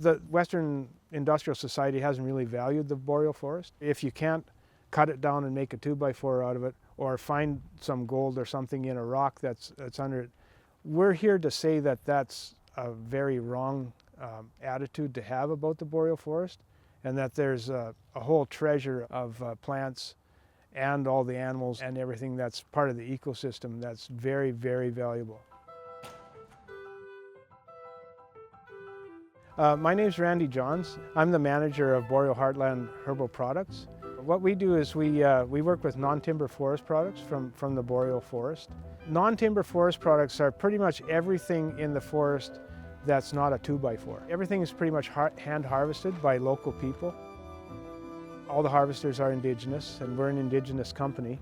The Western industrial society hasn't really valued the boreal forest. If you can't cut it down and make a 2x4 out of it, or find some gold or something in a rock that's under it, we're here to say that that's a very wrong attitude to have about the boreal forest, and that there's a whole treasure of plants and all the animals and everything that's part of the ecosystem that's very, very valuable. My name's Randy Johns. I'm the manager of Boreal Heartland Herbal Products. What we do is we work with non-timber forest products from the boreal forest. Non-timber forest products are pretty much everything in the forest that's not a 2x4. Everything is pretty much hand harvested by local people. All the harvesters are Indigenous, and we're an Indigenous company.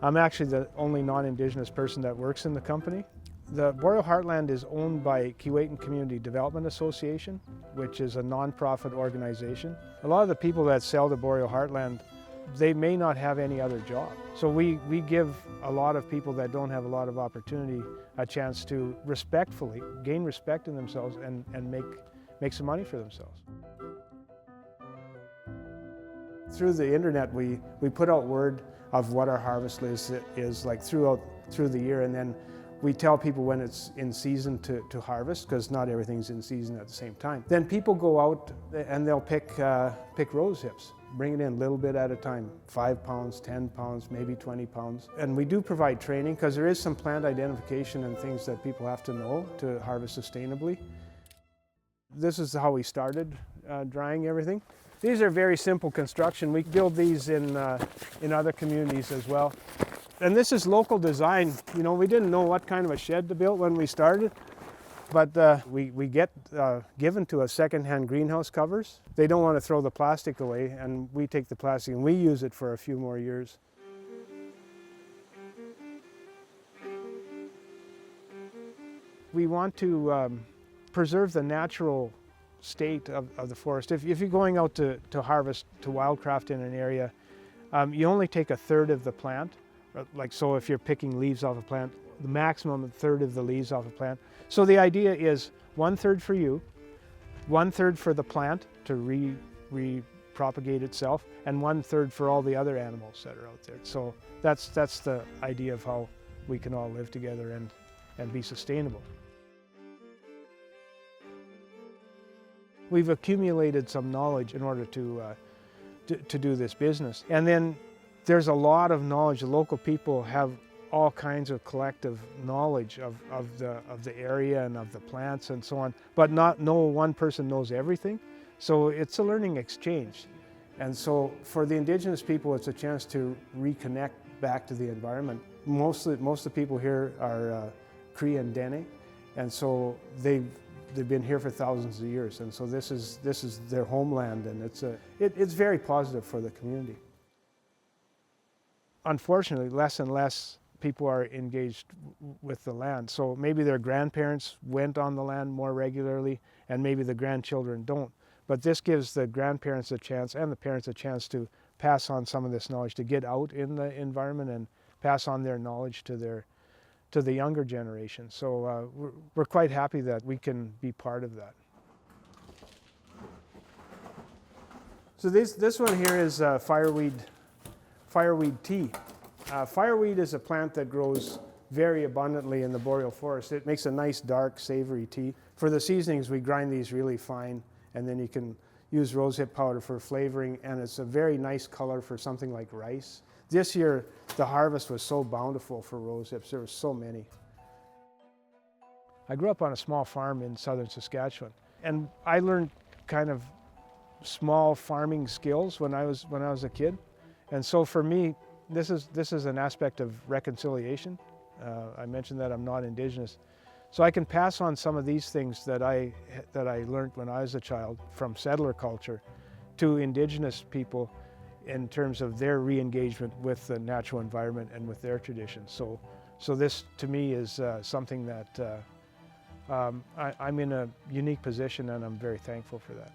I'm actually the only non-Indigenous person that works in the company. The Boreal Heartland is owned by Keewatin Community Development Association, which is a non-profit organization. A lot of the people that sell the Boreal Heartland, they may not have any other job. So we give a lot of people that don't have a lot of opportunity a chance to respectfully gain respect in themselves and make some money for themselves. Through the internet, we put out word of what our harvest list is like through the year, and then we tell people when it's in season to harvest, because not everything's in season at the same time. Then people go out and they'll pick rose hips, bring it in a little bit at a time, 5 pounds, 10 pounds, maybe 20 pounds. And we do provide training, because there is some plant identification and things that people have to know to harvest sustainably. This is how we started drying everything. These are very simple construction. We build these in other communities as well. And this is local design. You know, we didn't know what kind of a shed to build when we started, but we get given to us secondhand greenhouse covers. They don't want to throw the plastic away, and we take the plastic and we use it for a few more years. We want to preserve the natural state of the forest. If you're going out to harvest, to wildcraft in an area, you only take a third of the plant. Like, so if you're picking leaves off a plant, the maximum third of the leaves off a plant. So the idea is 1/3 for you, 1/3 for the plant to repropagate itself, and 1/3 for all the other animals that are out there. So that's the idea of how we can all live together and be sustainable. We've accumulated some knowledge in order to do this business. And then there's a lot of knowledge. The local people have all kinds of collective knowledge of the area and of the plants and so on, but no one person knows everything. So it's a learning exchange. And so for the Indigenous people, it's a chance to reconnect back to the environment. Most of the people here are Cree and Dene, and so they've been here for thousands of years, and so this is their homeland, and it's very positive for the community. Unfortunately, less and less people are engaged with the land. So maybe their grandparents went on the land more regularly, and maybe the grandchildren don't. But this gives the grandparents a chance and the parents a chance to pass on some of this knowledge, to get out in the environment and pass on their knowledge to the younger generation. So we're quite happy that we can be part of that. So this one here is fireweed tea. Fireweed is a plant that grows very abundantly in the boreal forest. It makes a nice dark savory tea. For the seasonings, we grind these really fine, and then you can use rosehip powder for flavoring, and it's a very nice color for something like rice. This year, the harvest was so bountiful for rosehips. There were so many. I grew up on a small farm in southern Saskatchewan, and I learned kind of small farming skills when I was a kid. And so for me, this is an aspect of reconciliation. I mentioned that I'm not Indigenous. So I can pass on some of these things that I learned when I was a child from settler culture to Indigenous people in terms of their re-engagement with the natural environment and with their traditions. So this to me is something that I'm in a unique position, and I'm very thankful for that.